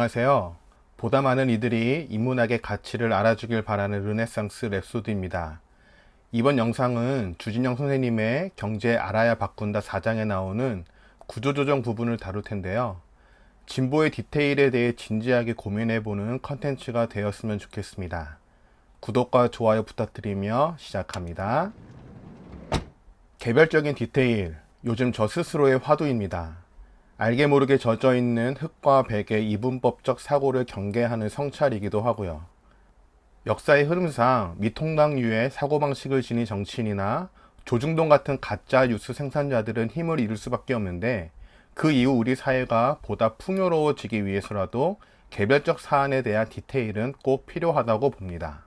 안녕하세요. 보다 많은 이들이 인문학의 가치를 알아주길 바라는 르네상스 랩소디입니다. 이번 영상은 주진영 선생님의 경제 알아야 바꾼다 4장에 나오는 구조조정 부분을 다룰 텐데요. 진보의 디테일에 대해 진지하게 고민해보는 컨텐츠가 되었으면 좋겠습니다. 구독과 좋아요 부탁드리며 시작합니다. 개별적인 디테일, 요즘 저 스스로의 화두입니다. 알게 모르게 젖어있는 흙과 백의 이분법적 사고를 경계하는 성찰이기도 하고요. 역사의 흐름상 미통당류의 사고방식을 지닌 정치인이나 조중동 같은 가짜 뉴스 생산자들은 힘을 잃을 수밖에 없는데, 그 이후 우리 사회가 보다 풍요로워지기 위해서라도 개별적 사안에 대한 디테일은 꼭 필요하다고 봅니다.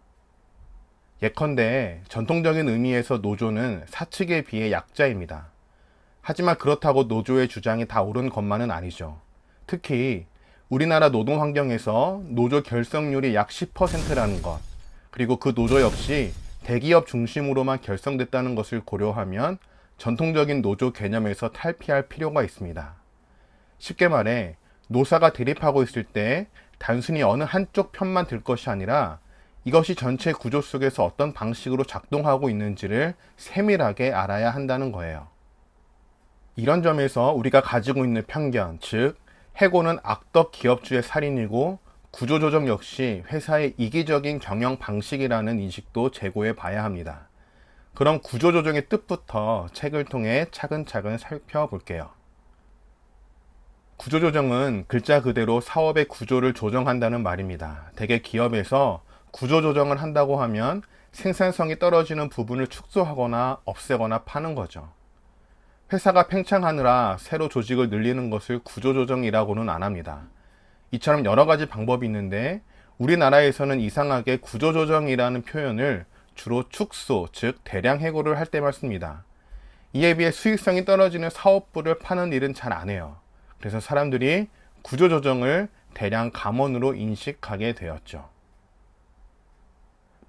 예컨대 전통적인 의미에서 노조는 사측에 비해 약자입니다. 하지만 그렇다고 노조의 주장이 다 옳은 것만은 아니죠. 특히 우리나라 노동 환경에서 노조 결성률이 약 10%라는 것, 그리고 그 노조 역시 대기업 중심으로만 결성됐다는 것을 고려하면 전통적인 노조 개념에서 탈피할 필요가 있습니다. 쉽게 말해, 노사가 대립하고 있을 때 단순히 어느 한쪽 편만 들 것이 아니라 이것이 전체 구조 속에서 어떤 방식으로 작동하고 있는지를 세밀하게 알아야 한다는 거예요. 이런 점에서 우리가 가지고 있는 편견, 즉 해고는 악덕 기업주의 살인이고 구조조정 역시 회사의 이기적인 경영 방식이라는 인식도 제고해 봐야 합니다. 그럼 구조조정의 뜻부터 책을 통해 차근차근 살펴볼게요. 구조조정은 글자 그대로 사업의 구조를 조정한다는 말입니다. 대개 기업에서 구조조정을 한다고 하면 생산성이 떨어지는 부분을 축소하거나 없애거나 파는 거죠. 회사가 팽창하느라 새로 조직을 늘리는 것을 구조조정이라고는 안 합니다. 이처럼 여러 가지 방법이 있는데, 우리나라에서는 이상하게 구조조정이라는 표현을 주로 축소, 즉 대량 해고를 할 때만 씁니다. 이에 비해 수익성이 떨어지는 사업부를 파는 일은 잘 안 해요. 그래서 사람들이 구조조정을 대량 감원으로 인식하게 되었죠.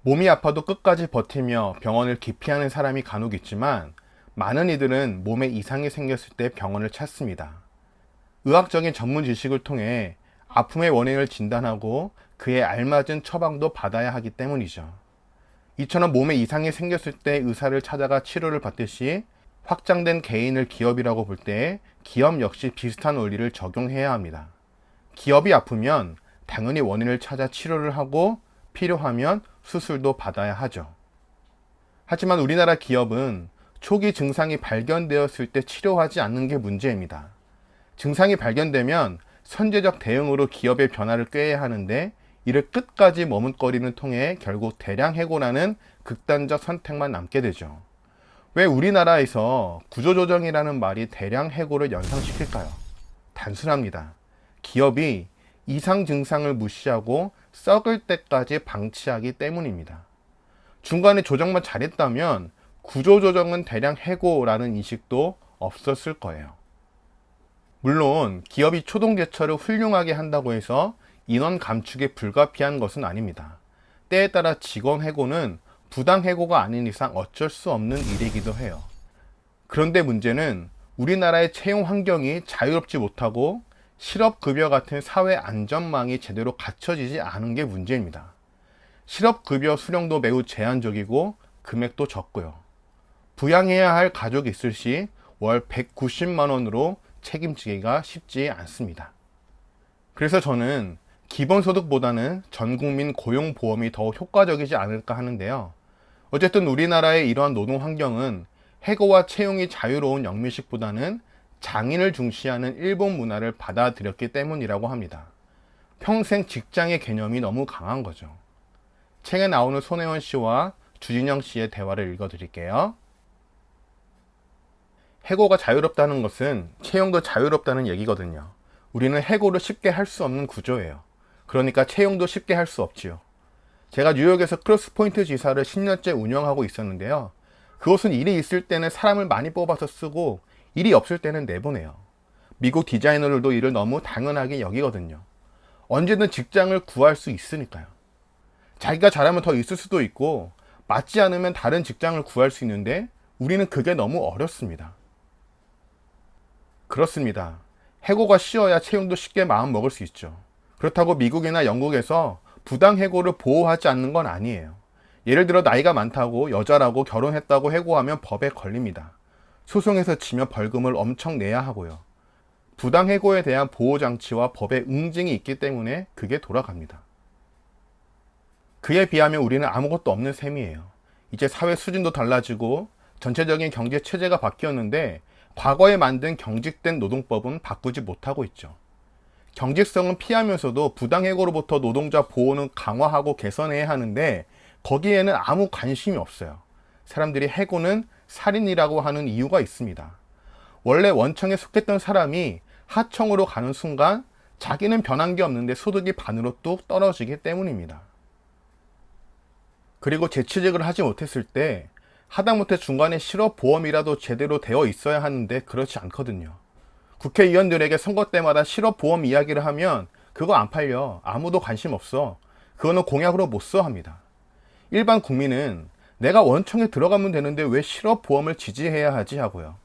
몸이 아파도 끝까지 버티며 병원을 기피하는 사람이 간혹 있지만, 많은 이들은 몸에 이상이 생겼을 때 병원을 찾습니다. 의학적인 전문 지식을 통해 아픔의 원인을 진단하고 그에 알맞은 처방도 받아야 하기 때문이죠. 이처럼 몸에 이상이 생겼을 때 의사를 찾아가 치료를 받듯이 확장된 개인을 기업이라고 볼 때 기업 역시 비슷한 원리를 적용해야 합니다. 기업이 아프면 당연히 원인을 찾아 치료를 하고 필요하면 수술도 받아야 하죠. 하지만 우리나라 기업은 초기 증상이 발견되었을 때 치료하지 않는 게 문제입니다. 증상이 발견되면 선제적 대응으로 기업의 변화를 꾀해야 하는데, 이를 끝까지 머뭇거리는 통해 결국 대량 해고라는 극단적 선택만 남게 되죠. 왜 우리나라에서 구조조정이라는 말이 대량 해고를 연상시킬까요? 단순합니다. 기업이 이상 증상을 무시하고 썩을 때까지 방치하기 때문입니다. 중간에 조정만 잘했다면 구조조정은 대량 해고라는 인식도 없었을 거예요. 물론 기업이 초동제처를 훌륭하게 한다고 해서 인원 감축에 불가피한 것은 아닙니다. 때에 따라 직원 해고는 부당 해고가 아닌 이상 어쩔 수 없는 일이기도 해요. 그런데 문제는 우리나라의 채용 환경이 자유롭지 못하고 실업급여 같은 사회 안전망이 제대로 갖춰지지 않은 게 문제입니다. 실업급여 수령도 매우 제한적이고 금액도 적고요. 부양해야 할 가족이 있을 시 월 190만 원으로 책임지기가 쉽지 않습니다. 그래서 저는 기본소득보다는 전국민 고용보험이 더 효과적이지 않을까 하는데요. 어쨌든 우리나라의 이러한 노동 환경은 해고와 채용이 자유로운 영미식보다는 장인을 중시하는 일본 문화를 받아들였기 때문이라고 합니다. 평생 직장의 개념이 너무 강한 거죠. 책에 나오는 손혜원 씨와 주진영 씨의 대화를 읽어드릴게요. 해고가 자유롭다는 것은 채용도 자유롭다는 얘기거든요. 우리는 해고를 쉽게 할 수 없는 구조예요. 그러니까 채용도 쉽게 할 수 없지요. 제가 뉴욕에서 크로스포인트 지사를 10년째 운영하고 있었는데요. 그곳은 일이 있을 때는 사람을 많이 뽑아서 쓰고 일이 없을 때는 내보내요. 미국 디자이너들도 일을 너무 당연하게 여기거든요. 언제든 직장을 구할 수 있으니까요. 자기가 잘하면 더 있을 수도 있고 맞지 않으면 다른 직장을 구할 수 있는데, 우리는 그게 너무 어렵습니다. 그렇습니다. 해고가 쉬워야 채용도 쉽게 마음 먹을 수 있죠. 그렇다고 미국이나 영국에서 부당해고를 보호하지 않는 건 아니에요. 예를 들어 나이가 많다고 여자라고 결혼했다고 해고하면 법에 걸립니다. 소송에서 지면 벌금을 엄청 내야 하고요. 부당해고에 대한 보호장치와 법의 응징이 있기 때문에 그게 돌아갑니다. 그에 비하면 우리는 아무것도 없는 셈이에요. 이제 사회 수준도 달라지고 전체적인 경제 체제가 바뀌었는데 과거에 만든 경직된 노동법은 바꾸지 못하고 있죠. 경직성은 피하면서도 부당해고로부터 노동자 보호는 강화하고 개선해야 하는데 거기에는 아무 관심이 없어요. 사람들이 해고는 살인이라고 하는 이유가 있습니다. 원래 원청에 속했던 사람이 하청으로 가는 순간 자기는 변한 게 없는데 소득이 반으로 뚝 떨어지기 때문입니다. 그리고 재취직을 하지 못했을 때 하다못해 중간에 실업보험이라도 제대로 되어 있어야 하는데 그렇지 않거든요. 국회의원들에게 선거 때마다 실업보험 이야기를 하면 그거 안 팔려. 아무도 관심 없어. 그거는 공약으로 못 써 합니다. 일반 국민은 내가 원청에 들어가면 되는데 왜 실업보험을 지지해야 하지 하고요.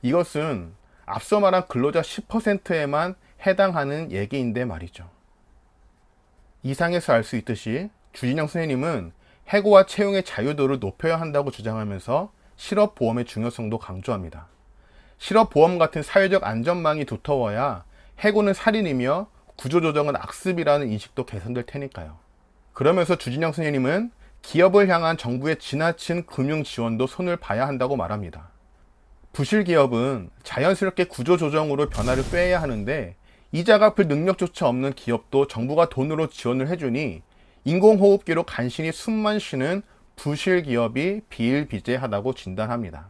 이것은 앞서 말한 근로자 10%에만 해당하는 얘기인데 말이죠. 이상에서 알 수 있듯이 주진영 선생님은 해고와 채용의 자유도를 높여야 한다고 주장하면서 실업보험의 중요성도 강조합니다. 실업보험 같은 사회적 안전망이 두터워야 해고는 살인이며 구조조정은 악습이라는 인식도 개선될 테니까요. 그러면서 주진영 선생님은 기업을 향한 정부의 지나친 금융 지원도 손을 봐야 한다고 말합니다. 부실 기업은 자연스럽게 구조조정으로 변화를 꾀해야 하는데 이자 갚을 능력조차 없는 기업도 정부가 돈으로 지원을 해주니 인공호흡기로 간신히 숨만 쉬는 부실 기업이 비일비재하다고 진단합니다.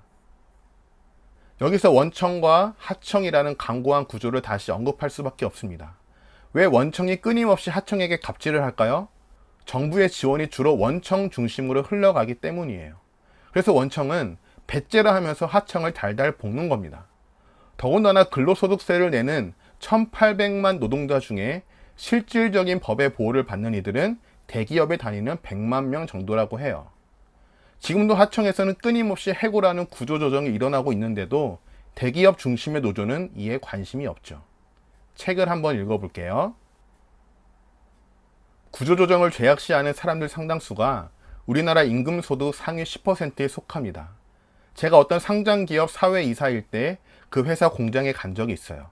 여기서 원청과 하청이라는 강고한 구조를 다시 언급할 수밖에 없습니다. 왜 원청이 끊임없이 하청에게 갑질을 할까요? 정부의 지원이 주로 원청 중심으로 흘러가기 때문이에요. 그래서 원청은 배째라 하면서 하청을 달달 볶는 겁니다. 더군다나 근로소득세를 내는 1,800만 노동자 중에 실질적인 법의 보호를 받는 이들은 대기업에 다니는 100만 명 정도라고 해요. 지금도 하청에서는 끊임없이 해고라는 구조조정이 일어나고 있는데도 대기업 중심의 노조는 이에 관심이 없죠. 책을 한번 읽어볼게요. 구조조정을 죄악시하는 사람들 상당수가 우리나라 임금소득 상위 10%에 속합니다. 제가 어떤 상장기업 사회이사일 때 그 회사 공장에 간 적이 있어요.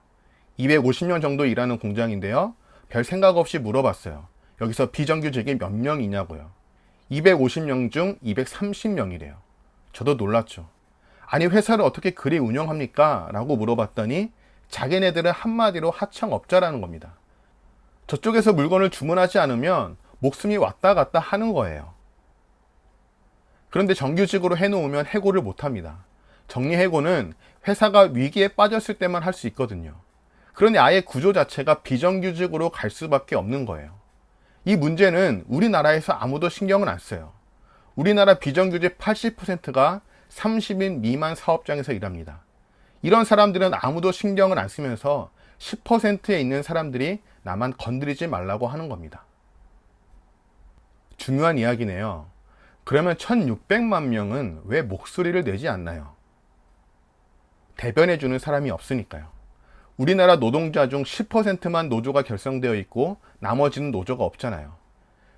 250년 정도 일하는 공장인데요. 별 생각 없이 물어봤어요. 여기서 비정규직이 몇 명이냐고요. 250명 중 230명이래요. 저도 놀랐죠. 아니 회사를 어떻게 그리 운영합니까? 라고 물어봤더니 자기네들은 한마디로 하청업자라는 겁니다. 저쪽에서 물건을 주문하지 않으면 목숨이 왔다 갔다 하는 거예요. 그런데 정규직으로 해놓으면 해고를 못합니다. 정리해고는 회사가 위기에 빠졌을 때만 할 수 있거든요. 그러니 아예 구조 자체가 비정규직으로 갈 수밖에 없는 거예요. 이 문제는 우리나라에서 아무도 신경을 안 써요. 우리나라 비정규직 80%가 30인 미만 사업장에서 일합니다. 이런 사람들은 아무도 신경을 안 쓰면서 10%에 있는 사람들이 나만 건드리지 말라고 하는 겁니다. 중요한 이야기네요. 그러면 1600만 명은 왜 목소리를 내지 않나요? 대변해주는 사람이 없으니까요. 우리나라 노동자 중 10%만 노조가 결성되어 있고 나머지는 노조가 없잖아요.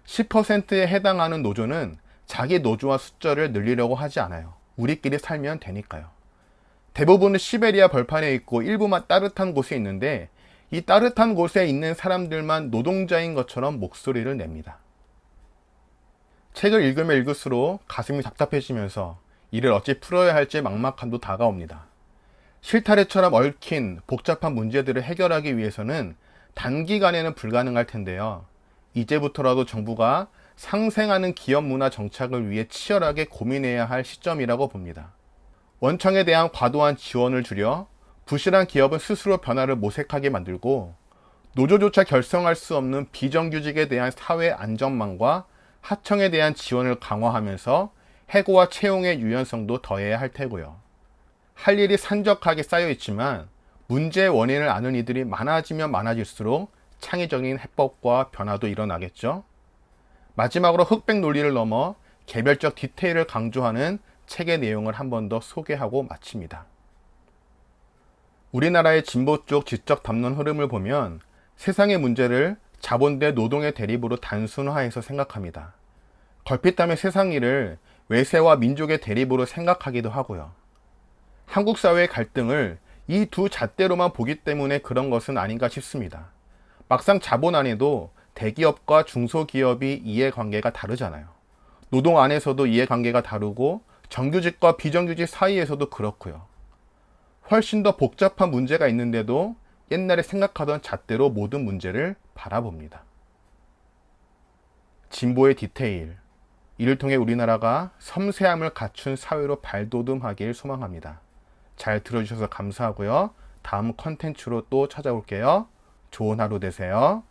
10%에 해당하는 노조는 자기 노조와 숫자를 늘리려고 하지 않아요. 우리끼리 살면 되니까요. 대부분은 시베리아 벌판에 있고 일부만 따뜻한 곳에 있는데 이 따뜻한 곳에 있는 사람들만 노동자인 것처럼 목소리를 냅니다. 책을 읽으면 읽을수록 가슴이 답답해지면서 이를 어찌 풀어야 할지 막막함도 다가옵니다. 실타래처럼 얽힌 복잡한 문제들을 해결하기 위해서는 단기간에는 불가능할 텐데요. 이제부터라도 정부가 상생하는 기업 문화 정착을 위해 치열하게 고민해야 할 시점이라고 봅니다. 원청에 대한 과도한 지원을 줄여 부실한 기업은 스스로 변화를 모색하게 만들고 노조조차 결성할 수 없는 비정규직에 대한 사회 안전망과 하청에 대한 지원을 강화하면서 해고와 채용의 유연성도 더해야 할 테고요. 할 일이 산적하게 쌓여 있지만 문제의 원인을 아는 이들이 많아지면 많아질수록 창의적인 해법과 변화도 일어나겠죠. 마지막으로 흑백 논리를 넘어 개별적 디테일을 강조하는 책의 내용을 한 번 더 소개하고 마칩니다. 우리나라의 진보 쪽 지적 담론 흐름을 보면 세상의 문제를 자본 대 노동의 대립으로 단순화해서 생각합니다. 걸핏하면 세상 일을 외세와 민족의 대립으로 생각하기도 하고요. 한국 사회의 갈등을 이 두 잣대로만 보기 때문에 그런 것은 아닌가 싶습니다. 막상 자본 안에도 대기업과 중소기업이 이해관계가 다르잖아요. 노동 안에서도 이해관계가 다르고 정규직과 비정규직 사이에서도 그렇고요. 훨씬 더 복잡한 문제가 있는데도 옛날에 생각하던 잣대로 모든 문제를 바라봅니다. 진보의 디테일, 이를 통해 우리나라가 섬세함을 갖춘 사회로 발돋움하길 소망합니다. 잘 들어주셔서 감사하고요. 다음 컨텐츠로 또 찾아올게요. 좋은 하루 되세요.